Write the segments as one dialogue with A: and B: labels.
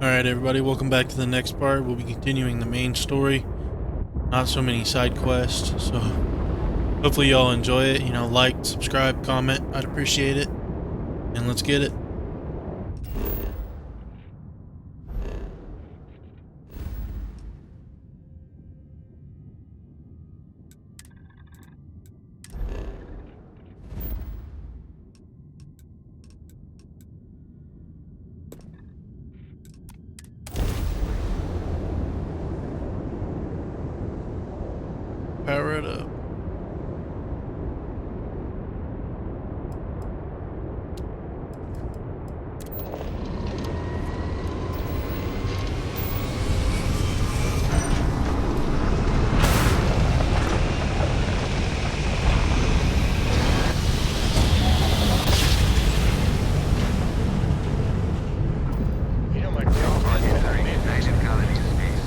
A: Alright, everybody, welcome back to the next part. We'll be continuing the main story. Not so many side quests, so hopefully y'all enjoy it. Like, subscribe, comment. I'd appreciate it. And let's get it. Power it up.
B: You know my girlfriend is a midnight colony space.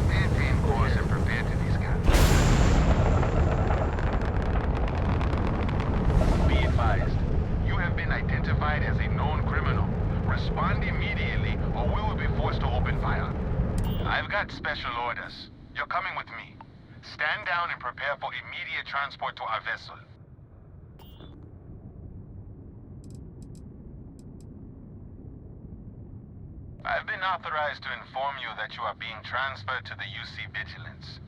B: Maintain course and prepare to these guys. Be advised, you have been identified as a known criminal. Respond immediately or we will be forced to open fire. I've got special orders. You're coming with me. Stand down and prepare for immediate transport to our vessel. I've been authorized to inform you that you are being transferred to the UC Vigilance.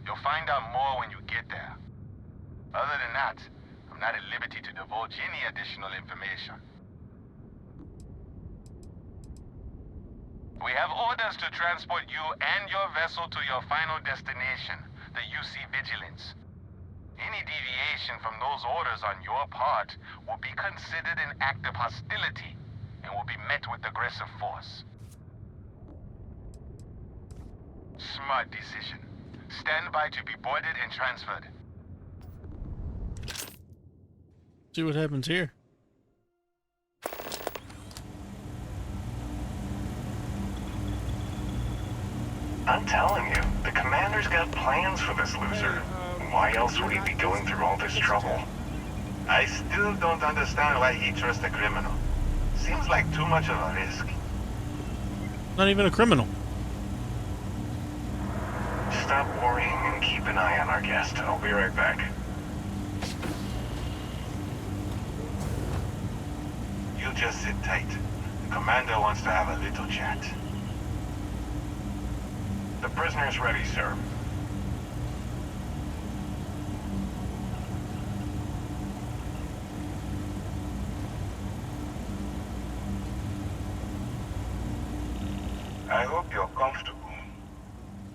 B: You'll find out more when you get there. Other than that, I'm not at liberty to divulge any additional information. We have orders to transport you and your vessel to your final destination, the UC Vigilance. Any deviation from those orders on your part will be considered an act of hostility and will be met with aggressive force. Smart decision. Stand by to be boarded and transferred.
A: See what happens here.
C: I'm telling you, the commander's got plans for this loser. Why else would he be going through all this trouble? I still don't understand why he trusts a criminal. Seems like too much of a risk.
A: Not even a criminal.
C: Stop worrying and keep an eye on our guest. I'll be right back. You just sit tight. The commander wants to have a little chat. The prisoner's ready, sir. I hope you're comfortable.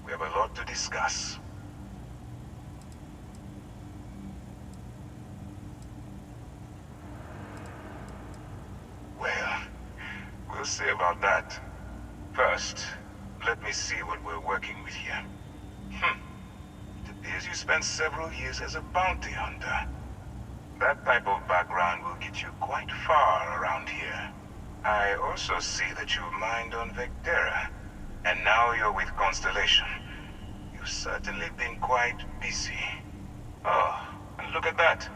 C: We have a lot to discuss. Well, we'll see about that. First, let me see what we're working with here. It appears you spent several years as a bounty hunter. That type of background will get you quite far around here. I also see that you mined on Vectera, and now you're with Constellation. You've certainly been quite busy. Oh, and look at that.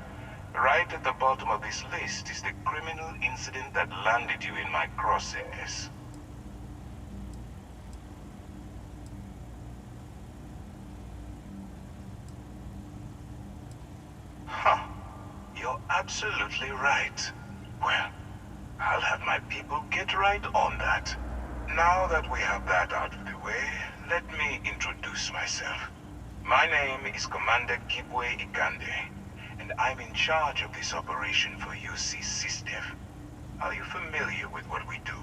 C: Right at the bottom of this list is the criminal incident that landed you in my crosshairs. Huh. You're absolutely right. Well, I'll have my people get right on that. Now that we have that out of the way, let me introduce myself. My name is Commander Kibwe Ikande, and I'm in charge of this operation for UC SysDev. Are you familiar with what we do?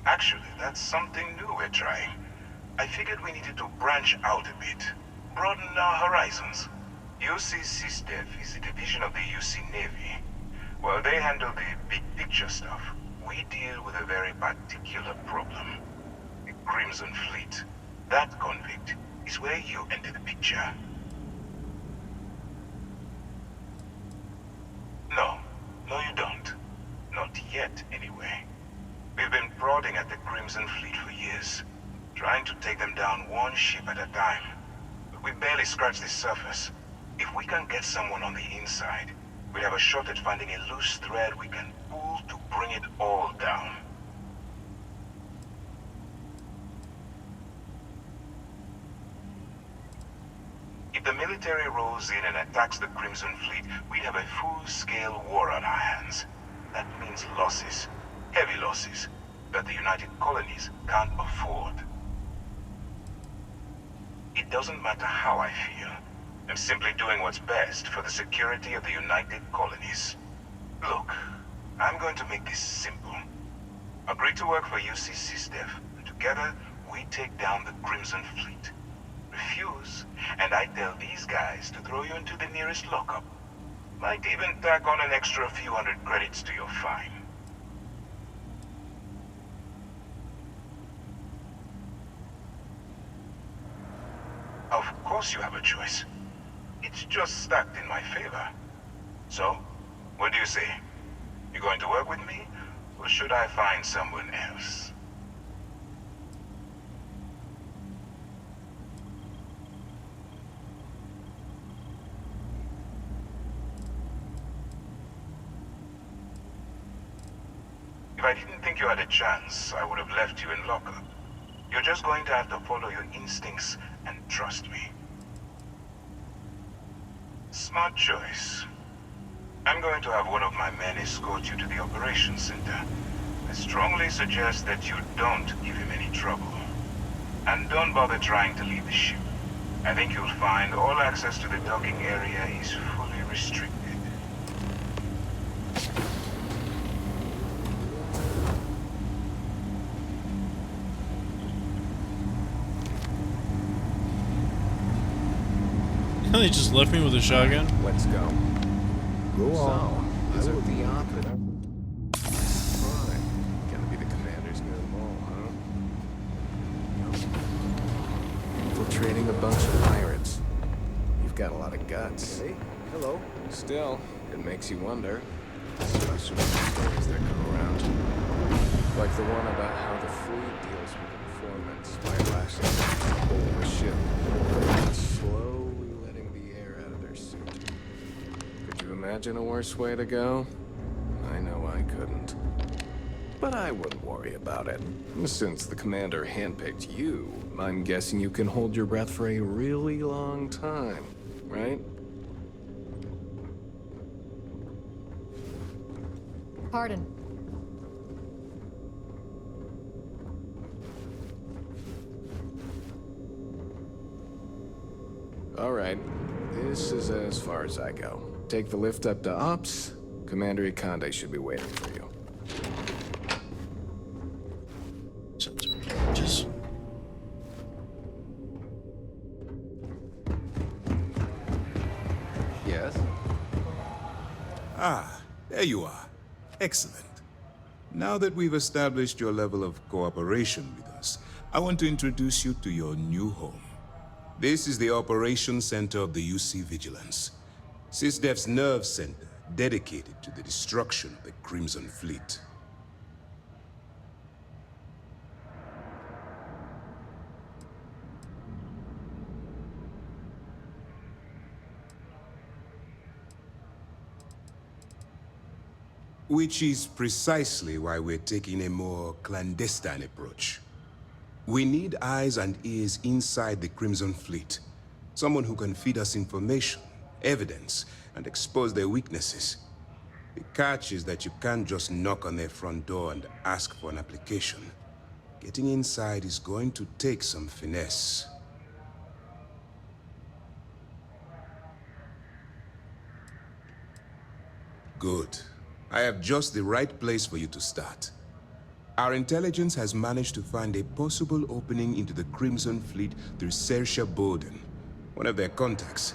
C: Actually, that's something new we're trying. I figured we needed to branch out a bit, broaden our horizons. UC SysDev is a division of the UC Navy. While they handle the big picture stuff, we deal with a very particular problem. The Crimson Fleet. That convict is where you enter the picture. No, you don't. Not yet, anyway. We've been prodding at the Crimson Fleet for years, trying to take them down one ship at a time. But we barely scratched the surface. If we can get someone on the inside, We have a shot at finding a loose thread we can pull to bring it all down. If the military rolls in and attacks the Crimson Fleet, we'd have a full-scale war on our hands. That means losses, heavy losses, that the United Colonies can't afford. It doesn't matter how I feel. I'm simply doing what's best for the security of the United Colonies. Look, I'm going to make this simple. Agree to work for UC SysDev, and together we take down the Crimson Fleet. Refuse, and I tell these guys to throw you into the nearest lockup. Might even tack on an extra few hundred credits to your fine. Of course you have a choice. It's just stacked in my favor. So, what do you say? You going to work with me, or should I find someone else? If I didn't think you had a chance, I would have left you in lockup. You're just going to have to follow your instincts and trust me. Smart choice. I'm going to have one of my men escort you to the operations center. I strongly suggest that you don't give him any trouble. And don't bother trying to leave the ship. I think you'll find all access to the docking area is fully restricted.
A: They just left me with a shotgun.
D: Let's go.
E: Go on.
D: So, is it the opposite? Fine. Gonna be the commander's new mole, huh? Infiltrating a bunch of pirates. You've got a lot of guts.
E: Hey, hello.
D: Still, it makes you wonder. Especially with the stories that go around. Like the one about how the fleet deals with informants by lashing the whole of the ship. And slowly letting the air out of their suit. Could you imagine a worse way to go? I know I couldn't. But I wouldn't worry about it. Since the commander handpicked you, I'm guessing you can hold your breath for a really long time, right?
F: Pardon.
D: All right. This is as far as I go. Take the lift up to Ops. Commander Ikande should be waiting for you.
A: Just
D: Yes?
G: Ah, there you are. Excellent. Now that we've established your level of cooperation with us, I want to introduce you to your new home. This is the Operations Center of the UC Vigilance, SysDev's nerve center dedicated to the destruction of the Crimson Fleet. Which is precisely why we're taking a more clandestine approach. We need eyes and ears inside the Crimson Fleet. Someone who can feed us information, evidence, and expose their weaknesses. The catch is that you can't just knock on their front door and ask for an application. Getting inside is going to take some finesse. Good. I have just the right place for you to start. Our intelligence has managed to find a possible opening into the Crimson Fleet through Saoirse Bowden, one of their contacts.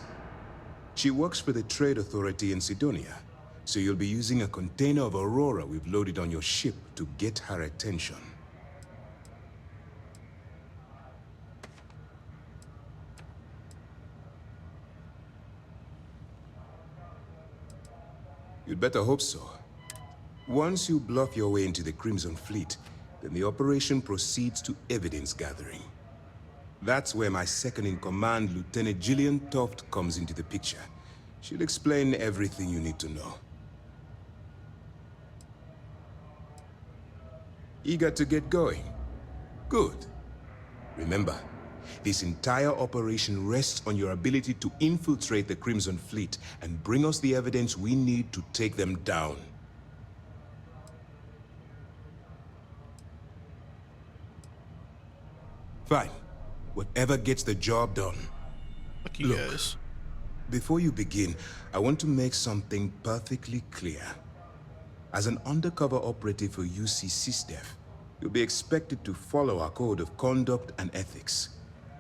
G: She works for the Trade Authority in Sidonia, so you'll be using a container of Aurora we've loaded on your ship to get her attention. You'd better hope so. Once you bluff your way into the Crimson Fleet, then the operation proceeds to evidence gathering. That's where my second-in-command, Lieutenant Gillian Toft, comes into the picture. She'll explain everything you need to know. Eager to get going? Good. Remember, this entire operation rests on your ability to infiltrate the Crimson Fleet and bring us the evidence we need to take them down. Fine. Whatever gets the job done.
A: Fuck you guys.
G: Before you begin, I want to make something perfectly clear. As an undercover operative for UC SysDev, you'll be expected to follow our code of conduct and ethics.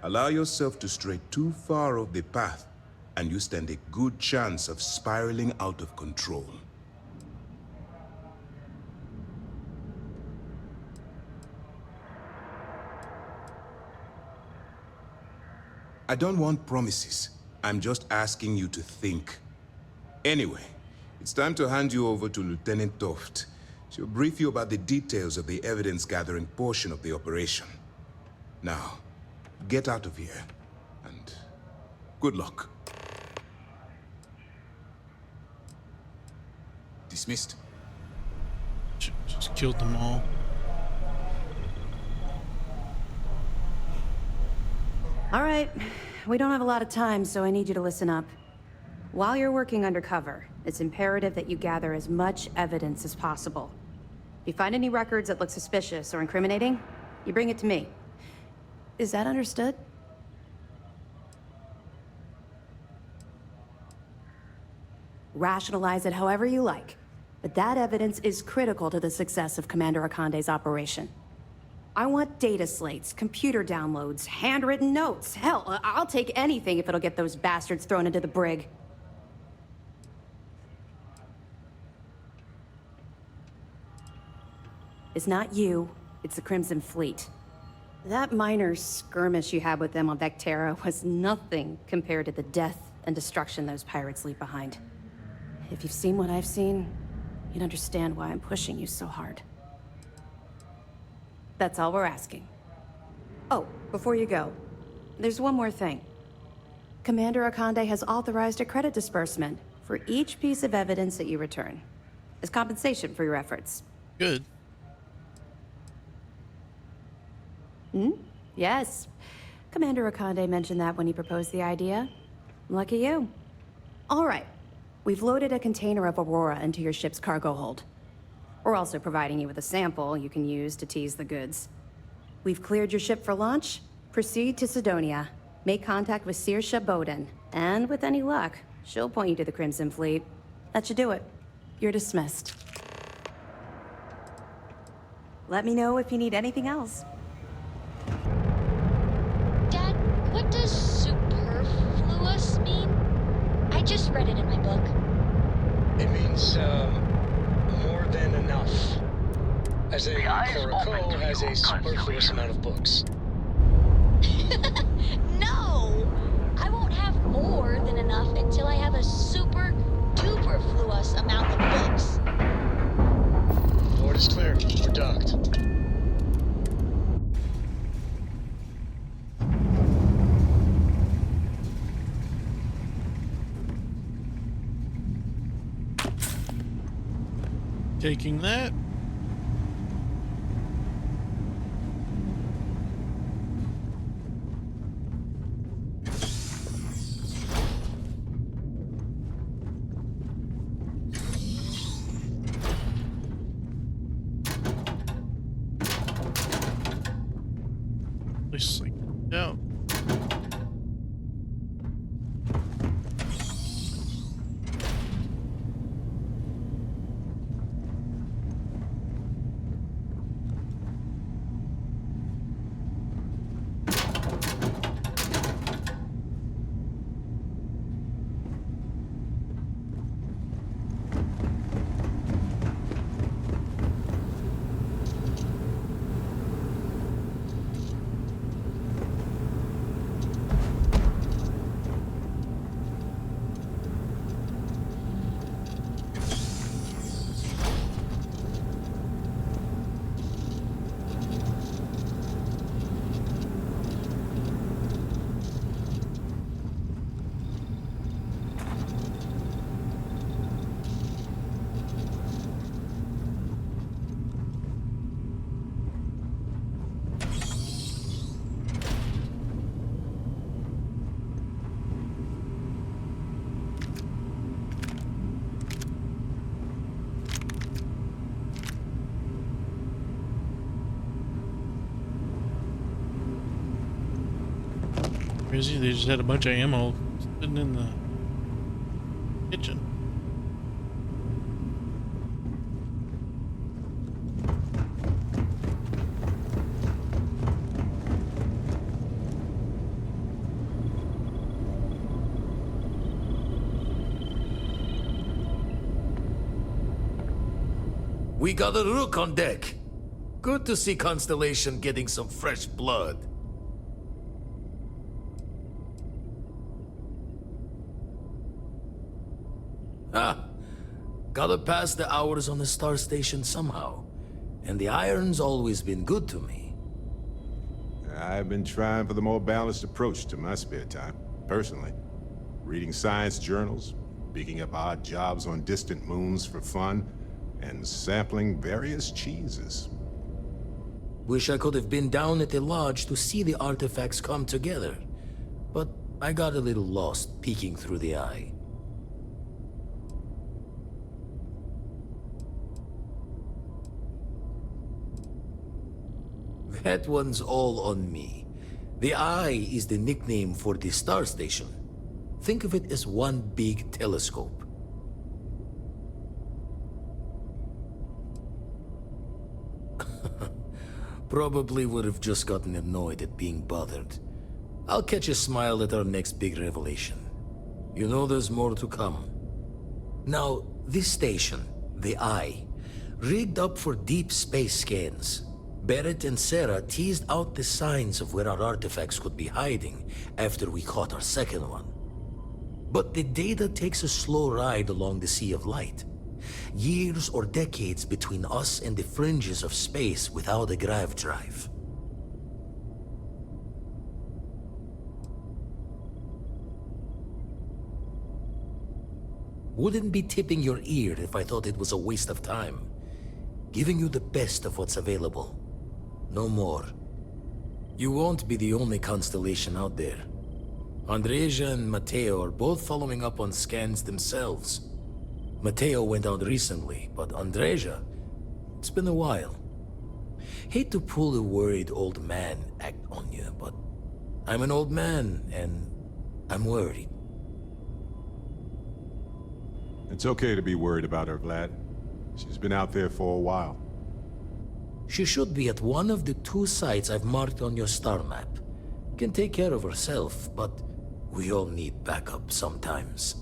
G: Allow yourself to stray too far off the path, and you stand a good chance of spiraling out of control. I don't want promises. I'm just asking you to think. Anyway, it's time to hand you over to Lieutenant Toft. She'll brief you about the details of the evidence-gathering portion of the operation. Now, get out of here, and good luck.
D: Dismissed.
A: Just killed them all.
F: All right, we don't have a lot of time, so I need you to listen up. While you're working undercover, it's imperative that you gather as much evidence as possible. If you find any records that look suspicious or incriminating, you bring it to me. Is that understood? Rationalize it however you like, but that evidence is critical to the success of Commander Akande's operation. I want data slates, computer downloads, handwritten notes. Hell, I'll take anything if it'll get those bastards thrown into the brig. It's not you, it's the Crimson Fleet. That minor skirmish you had with them on Vectera was nothing compared to the death and destruction those pirates leave behind. If you've seen what I've seen, you'd understand why I'm pushing you so hard. That's all we're asking. Oh, before you go, there's one more thing. Commander Akande has authorized a credit disbursement for each piece of evidence that you return, as compensation for your efforts.
A: Good.
F: Yes. Commander Akande mentioned that when he proposed the idea. Lucky you. All right. We've loaded a container of Aurora into your ship's cargo hold. We're also providing you with a sample you can use to tease the goods. We've cleared your ship for launch. Proceed to Sidonia. Make contact with Saoirse Bowden. And with any luck, she'll point you to the Crimson Fleet. That should do it. You're dismissed. Let me know if you need anything else.
H: Dad, what does superfluous mean? I just read it in my book.
I: It means, more than enough. As a Korako has a superfluous amount of books.
H: No! I won't have more than enough until I have a super duperfluous amount of books.
I: Board is clear. We're docked.
A: Taking that. At least like out. Crazy, they just had a bunch of ammo sitting in the kitchen.
J: We got a rook on deck. Good to see Constellation getting some fresh blood. Ah, gotta pass the hours on the star station somehow. And the iron's always been good to me.
K: I've been trying for the more balanced approach to my spare time, personally. Reading science journals, picking up odd jobs on distant moons for fun, and sampling various cheeses.
J: Wish I could have been down at the lodge to see the artifacts come together. But I got a little lost peeking through the eye. That one's all on me. The eye is the nickname for the star station. Think of it as one big telescope. Probably would have just gotten annoyed at being bothered. I'll catch a smile at our next big revelation. You know there's more to come. Now, this station, the Eye, rigged up for deep space scans. Barrett and Sarah teased out the signs of where our artifacts could be hiding after we caught our second one. But the data takes a slow ride along the Sea of Light. Years or decades between us and the fringes of space without a grav drive. Wouldn't be tipping your ear if I thought it was a waste of time. Giving you the best of what's available. No more. You won't be the only constellation out there. Andreja and Matteo are both following up on scans themselves. Matteo went out recently, but Andreja, it's been a while. Hate to pull a worried old man act on you, but I'm an old man, and I'm worried.
K: It's okay to be worried about her, Vlad. She's been out there for a while.
J: She should be at one of the 2 sites I've marked on your star map. Can take care of herself, but we all need backup sometimes.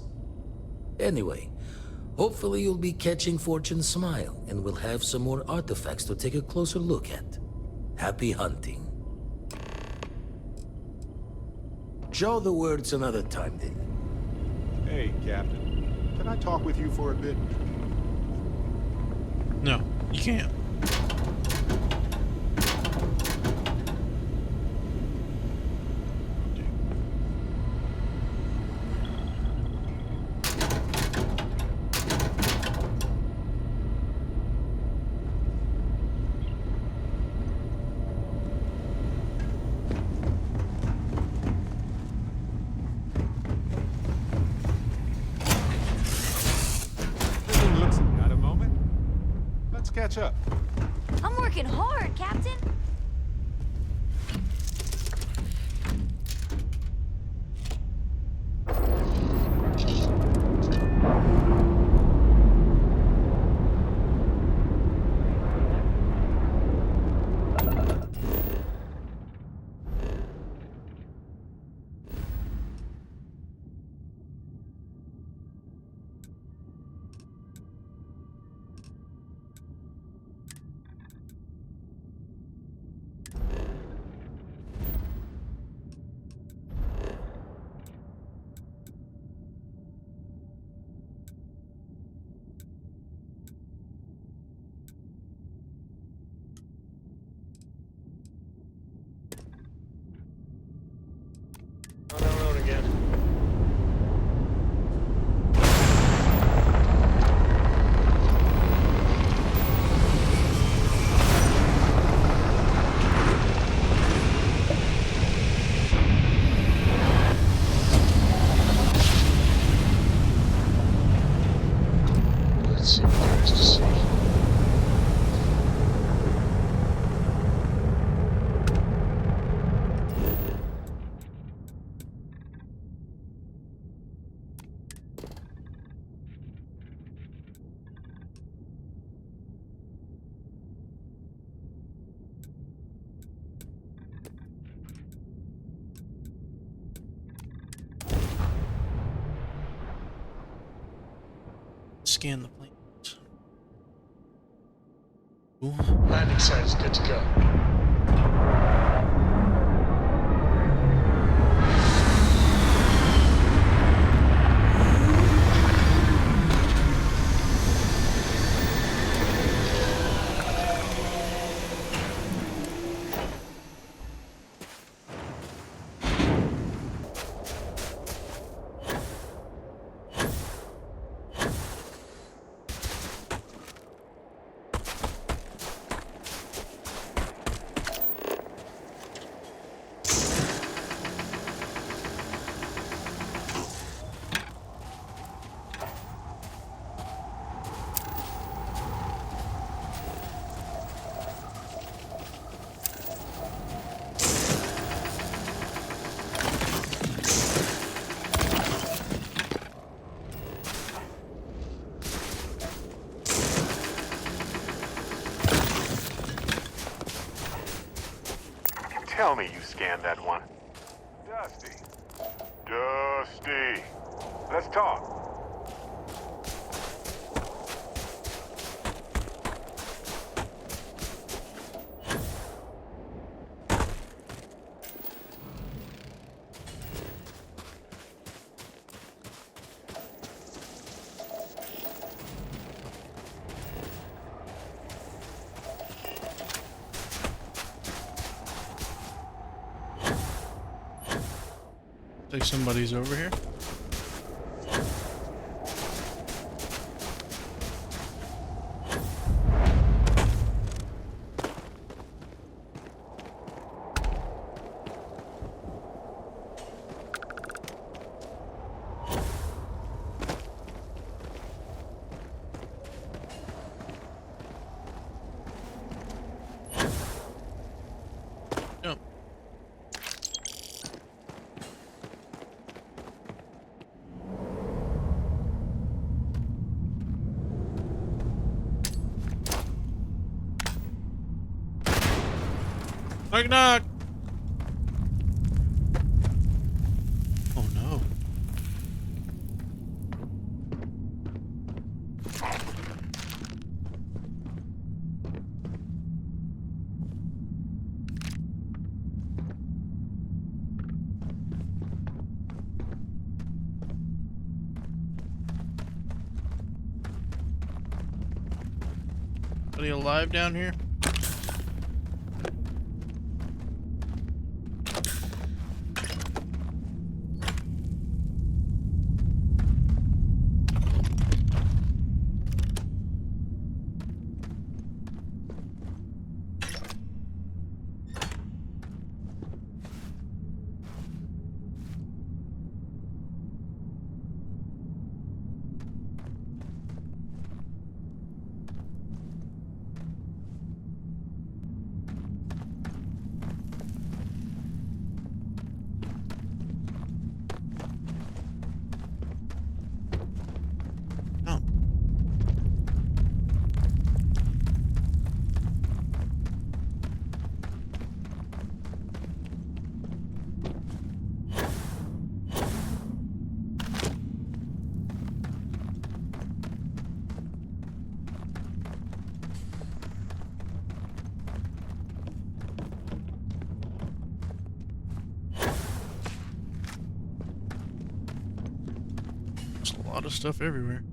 J: Anyway, hopefully you'll be catching Fortune's smile, and we'll have some more artifacts to take a closer look at. Happy hunting. Show the words another time, then.
K: Hey, Captain. Can I talk with you for a bit?
A: No, you can't.
K: Got a moment? Let's catch up.
H: I'm working hard, Captain.
I: On that road again. Let's see what there is to see.
A: scan the planet. Cool.
I: Landing site is good to go.
C: Tell me you scanned that one. Dusty. Dusty. Let's talk.
A: Like somebody's over here. Jump. Knock knock. Oh no. Anybody alive down here? Oh. There's a lot of stuff everywhere.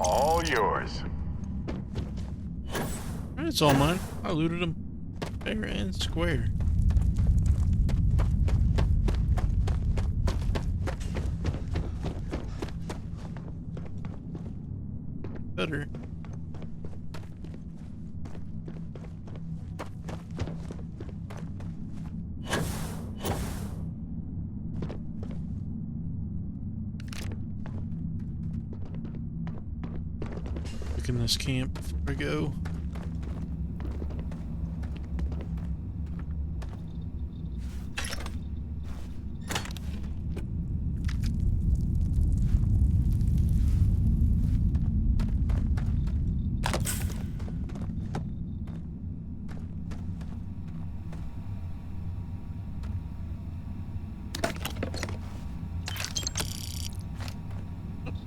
C: All yours.
A: It's all mine. I looted them fair and square. Better. Look in this camp before I go.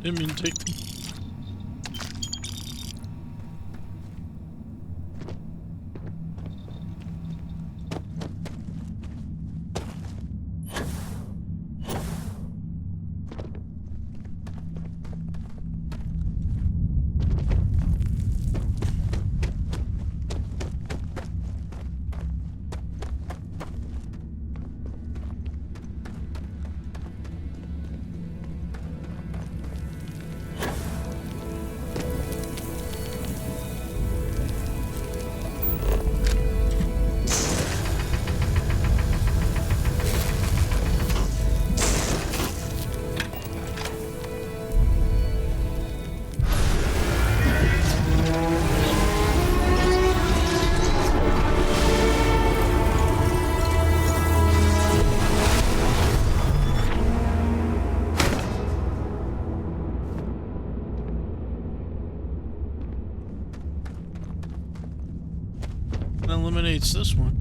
A: Didn't mean to take. Eliminates this one.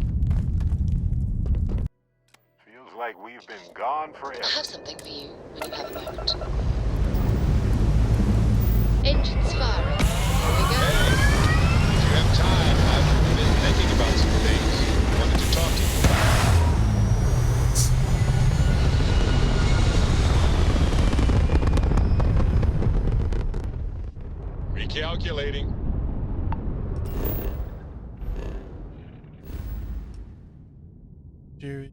K: Feels like we've been gone forever.
H: I have something for you when you have a moment. Engines firing. Here we go.
I: If you have time, I've been thinking about some things. Wanted to talk to you about. Recalculating.
A: Jerry.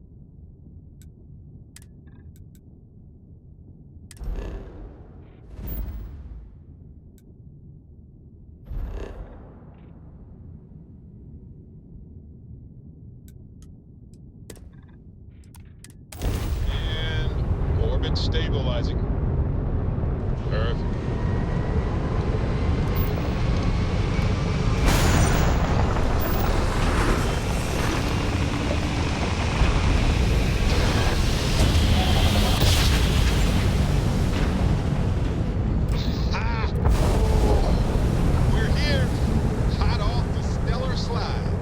I: And orbit stabilizing. Perfect. We're here, hot off the stellar slide.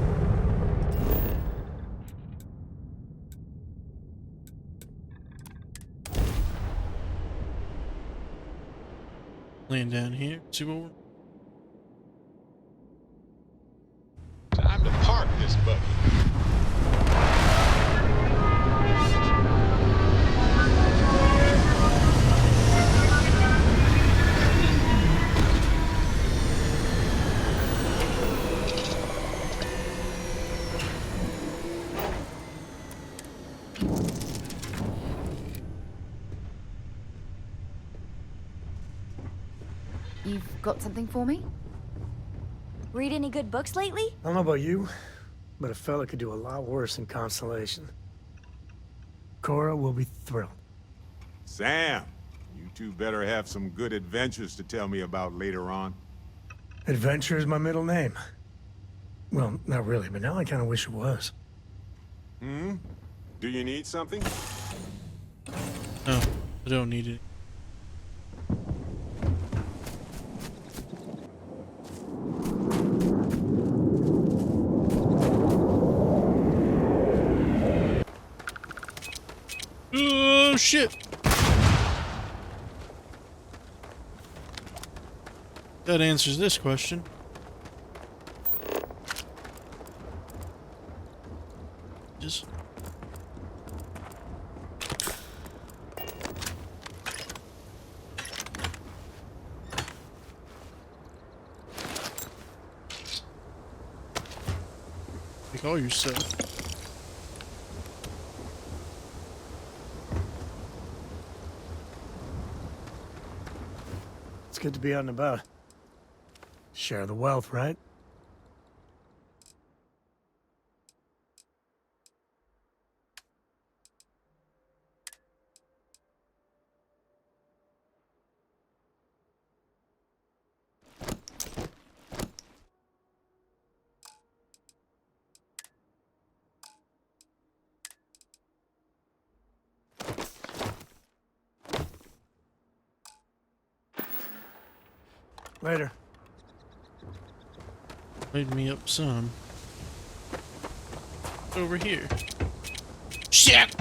A: Laying down here. See what we're.
I: Time to park this buggy.
L: You've got something for me?
H: Read any good books lately?
E: I don't know about you, but a fella could do a lot worse in Constellation. Cora will be thrilled.
K: Sam, you two better have some good adventures to tell me about later on.
E: Adventure is my middle name. Well, not really, but now I kind of wish it was.
K: Do you need something?
A: No, I don't need it. Oh shit! That answers this question. Just take all your stuff.
E: It's good to be out and about. Share the wealth, right? Later.
A: Laid me up some. Over here. Shit!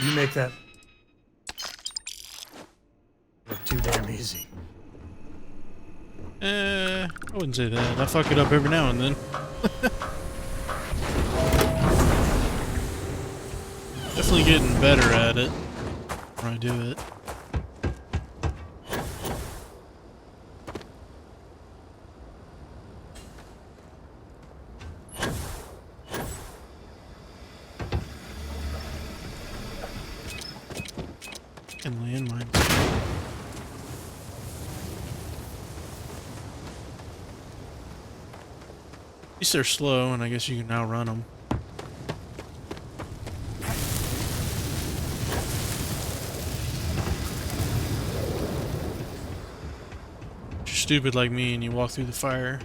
E: You make that look too damn easy.
A: I wouldn't say that. I fuck it up every now and then. Definitely getting better at it when I do it. And landmines. At least they're slow, and I guess you can outrun them. If you're stupid like me and you walk through the fire.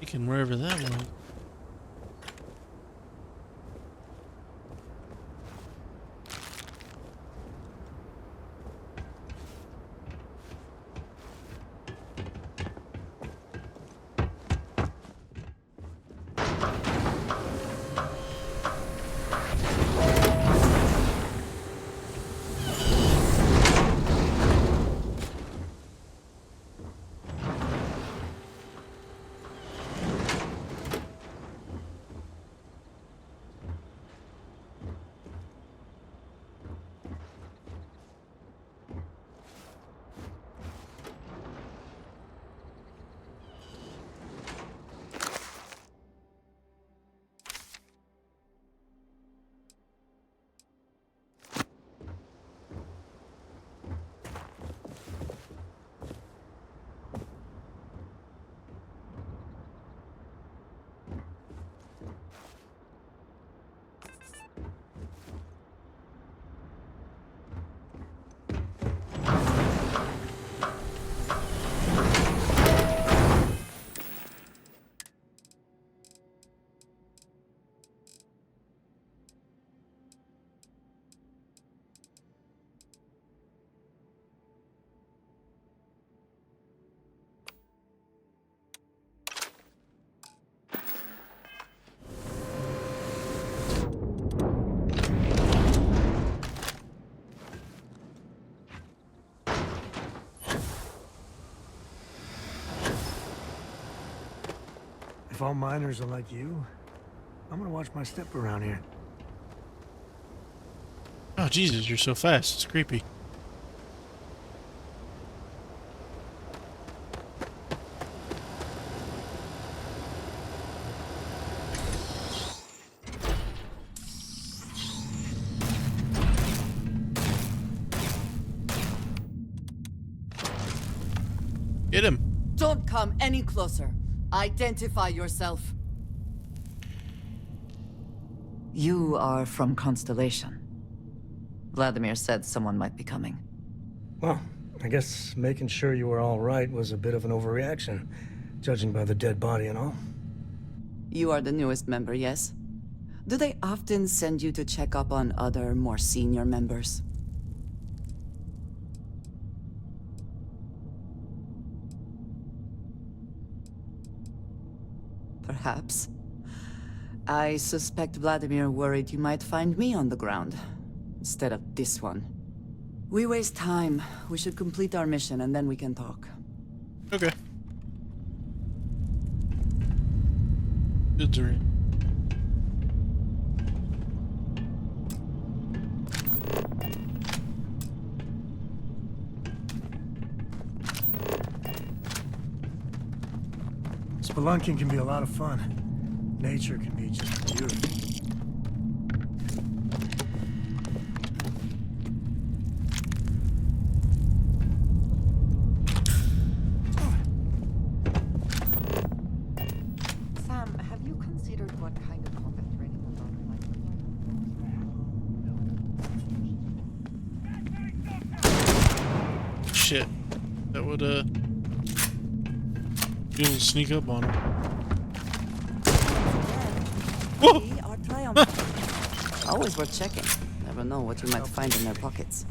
A: Thinking wherever that was.
E: If all miners are like you, I'm gonna watch my step around here.
A: Oh, Jesus, you're so fast. It's creepy. Get him.
M: Don't come any closer. Identify yourself. You are from Constellation. Vladimir said someone might be coming.
E: Well, I guess making sure you were all right was a bit of an overreaction, judging by the dead body and all.
M: You are the newest member, yes? Do they often send you to check up on other, more senior members? Perhaps. I suspect Vladimir worried you might find me on the ground, instead of this one. We waste time. We should complete our mission and then we can talk.
A: Okay. Good to read.
E: Spelunking can be a lot of fun. Nature can be just beautiful.
M: Sam, have you considered what kind of combat training the daughter might require?
A: Shit. That would, be able to sneak up on him.
M: We are triumphant. Always worth checking. Never know what you might find in their pockets.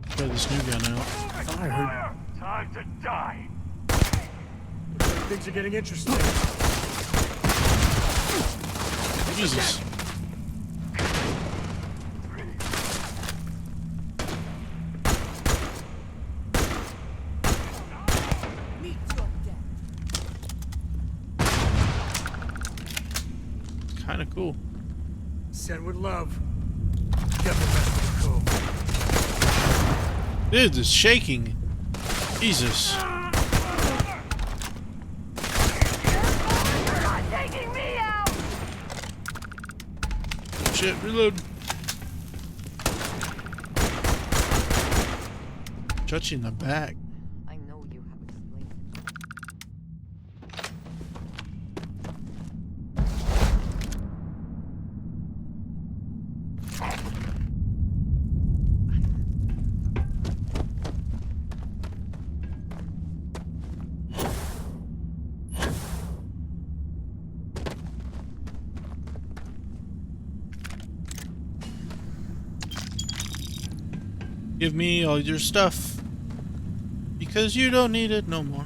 A: Try this new gun out.
E: Fire.
C: Time to die.
E: Looks like things are getting interesting.
A: Jesus. Kind of cool.
E: Send with love. Get the rest of the cove.
A: Dude, it's shaking. Jesus. Shit, reload. Shot you in the back.
M: I know you have explained.
A: Give me all your stuff. Because you don't need it no more.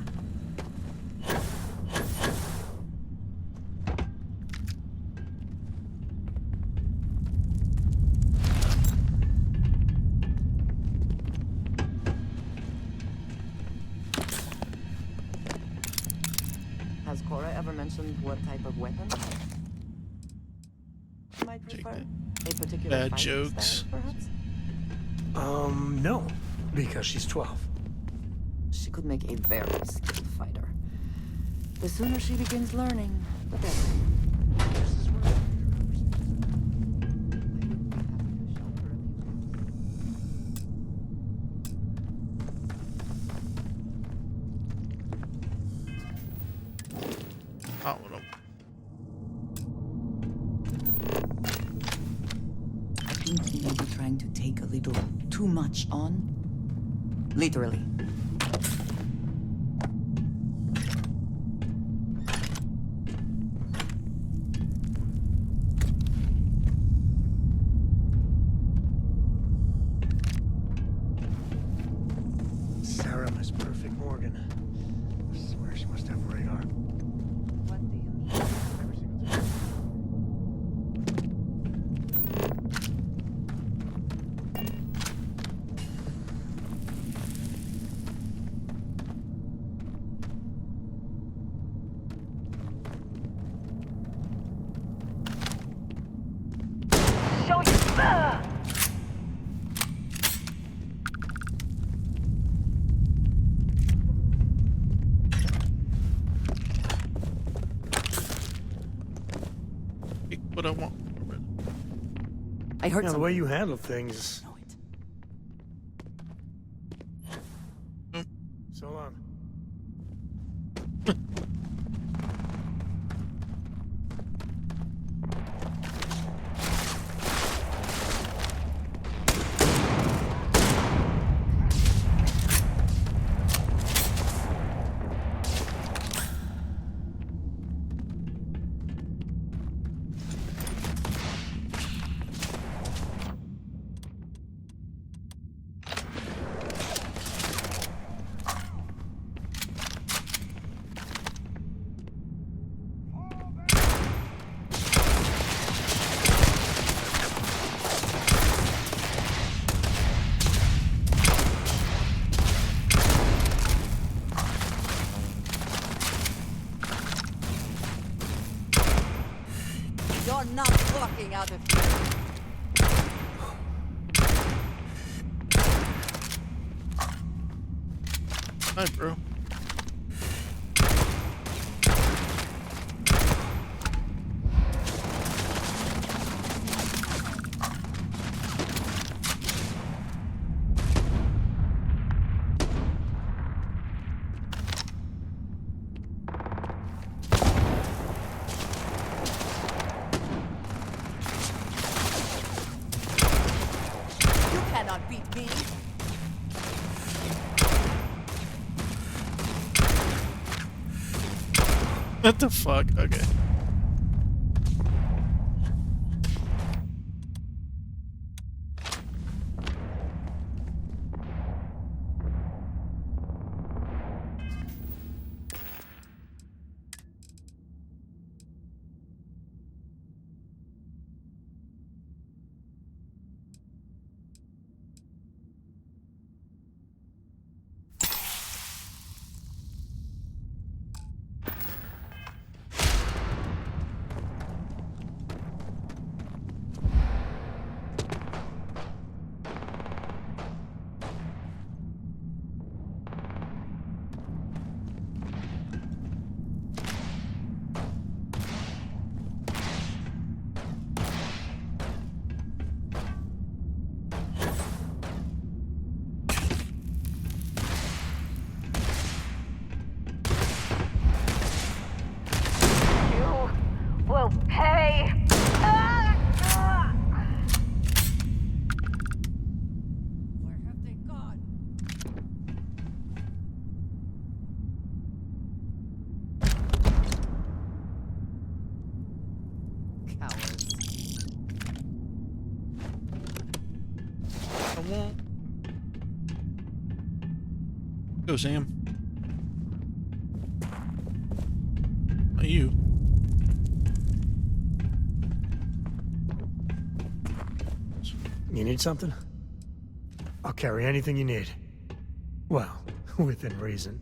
M: Has Cora ever mentioned what type of weapon she might
A: Take
M: prefer?
A: that.
M: A particular
A: Bad
M: fighting
A: jokes.
M: style, perhaps?
E: No. Because she's 12.
M: She could make a very skilled fighter. The sooner she begins learning, the better. This is where
A: Hot one up.
M: I think he may be trying to take a little too much on. Literally.
E: Sarah Miss Perfect Morgan. I swear she must have radar.
M: What do you mean?
A: Pick what I want.
M: I heard
E: Yeah, the
M: something.
E: way you handle things.
M: Know it.
E: So long.
M: You're not walking out of here.
A: Hi, bro.
M: You cannot beat me.
A: What the fuck? Okay.
N: Will pay.
M: Where have they gone? Cowards.
A: I won't. Go, Sam. Not you.
E: You need something? I'll carry anything you need. Well, within reason.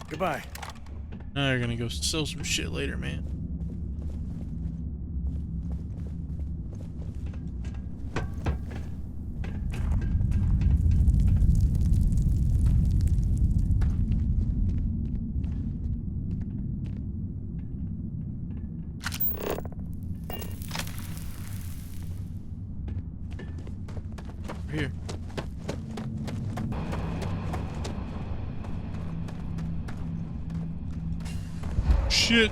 E: Goodbye.
A: Now you're gonna go sell some shit later, man. Over here. Shit.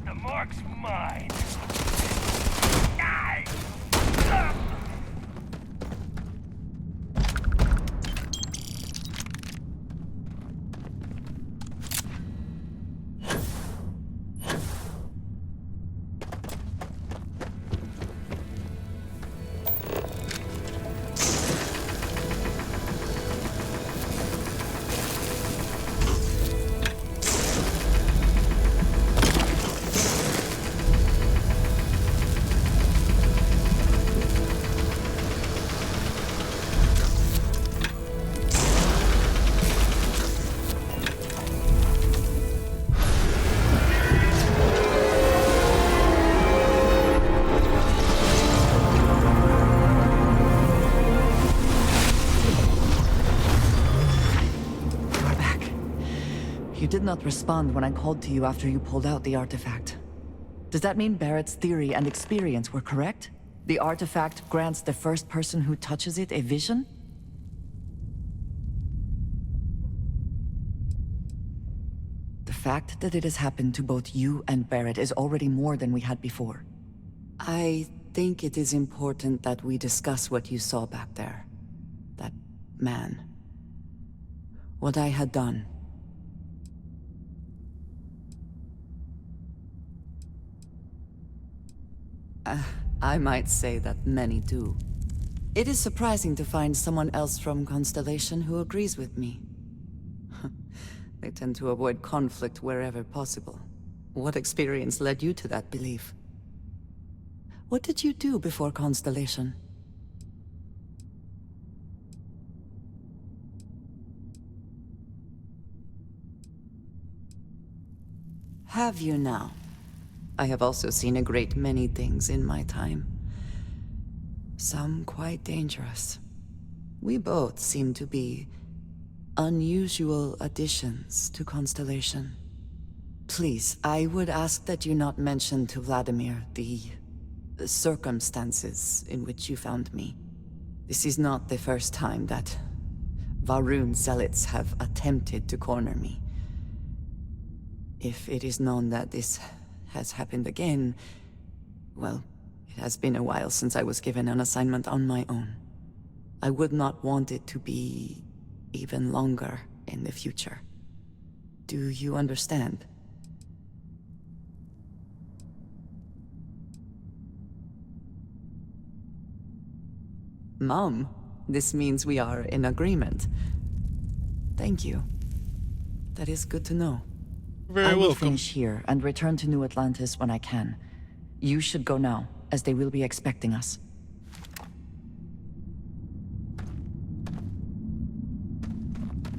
N: The mark's mine. Die.
M: You did not respond when I called to you after you pulled out the artifact. Does that mean Barrett's theory and experience were correct? The artifact grants the first person who touches it a vision? The fact that it has happened to both you and Barrett is already more than we had before. I think it is important that we discuss what you saw back there. That man. What I had done. I might say that many do. It is surprising to find someone else from Constellation who agrees with me. They tend to avoid conflict wherever possible. What experience led you to that belief? What did you do before Constellation? have you now? I have also seen a great many things in my time. Some quite dangerous. We both seem to be unusual additions to Constellation. Please, I would ask that you not mention to Vladimir the circumstances in which you found me. This is not the first time that Varun zealots have attempted to corner me. If it is known that this has happened again, well, it has been a while since I was given an assignment on my own. I would not want it to be even longer in the future. Do you understand? Mom, this means we are in agreement. Thank you. That is good to know.
A: Very
M: I will
A: welcome.
M: finish here and return to New Atlantis when I can. You should go now, as they will be expecting us.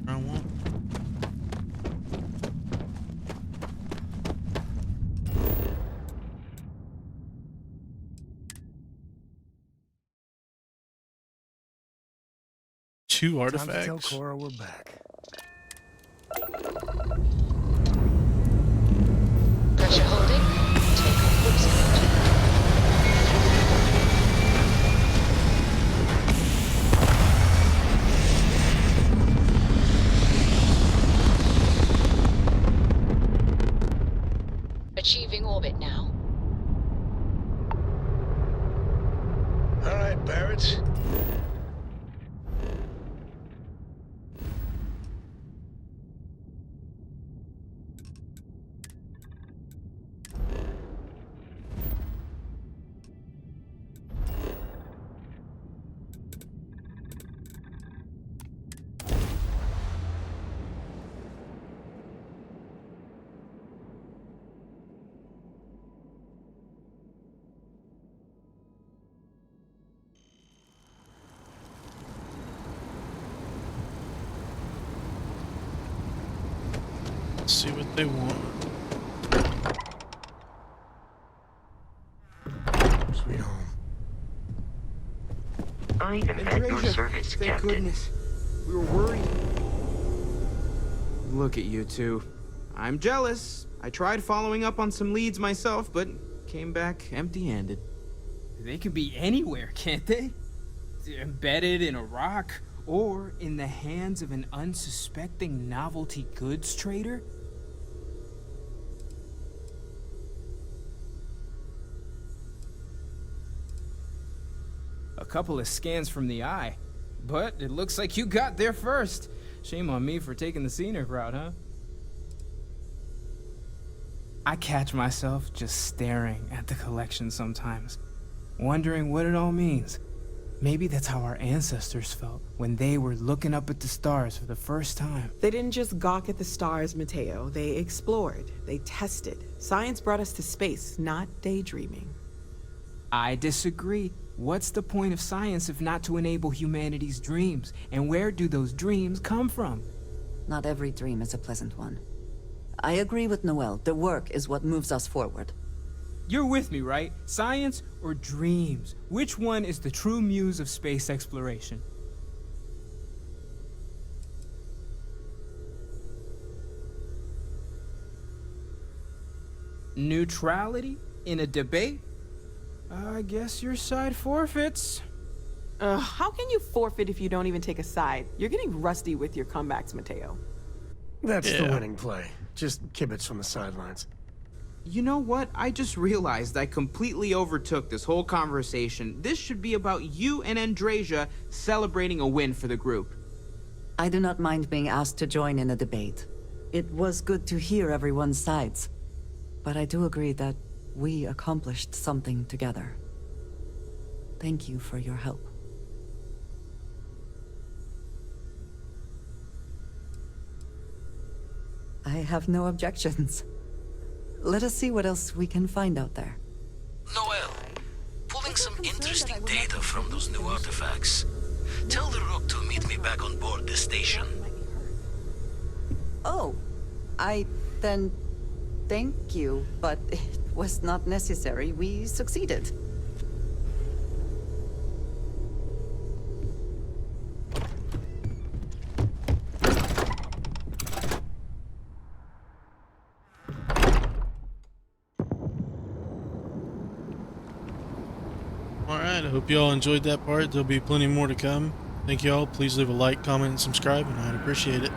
A: I won't. Two
E: Time to tell
A: artifacts.
E: Cora we're back.
H: Pressure holding. Take looks good. Achieving orbit now.
I: All right, Barrett.
A: Let's see what they want.
E: Sweet home.
O: I am at your service,
P: Thank
O: Captain.
P: goodness. We were worried. Look at you two. I'm jealous. I tried following up on some leads myself, but came back empty-handed.
Q: They could be anywhere, can't they? Embedded in a rock, or in the hands of an unsuspecting novelty goods trader? A couple of scans from the eye, but it looks like you got there first. Shame on me for taking the scenic route, huh? I catch myself just staring at the collection sometimes, wondering what it all means. Maybe that's how our ancestors felt when they were looking up at the stars for the first time.
R: They didn't just gawk at the stars, Mateo. They explored. They tested. Science brought us to space, not daydreaming.
Q: I disagree. What's the point of science if not to enable humanity's dreams? And where do those dreams come from?
M: Not every dream is a pleasant one. I agree with Noel. The work is what moves us forward.
Q: You're with me, right? Science or dreams? Which one is the true muse of space exploration? Neutrality in a debate? I guess your side forfeits.
R: How can you forfeit if you don't even take a side? You're getting rusty with your comebacks, Mateo.
E: That's the winning play. Just kibitz from the sidelines.
P: You know what? I just realized I completely overtook this whole conversation. This should be about you and Andreja celebrating a win for the group.
M: I do not mind being asked to join in a debate. It was good to hear everyone's sides. But I do agree that we accomplished something together. Thank you for your help. I have no objections. Let us see what else we can find out there.
J: Noel, pulling some interesting data from those new artifacts. Tell the Rook to meet me back on board the station.
M: Oh, then Thank you, but it was not necessary. We succeeded.
A: Alright, I hope you all enjoyed that part. There'll be plenty more to come. Thank you all. Please leave a like, comment, and subscribe, and I'd appreciate it.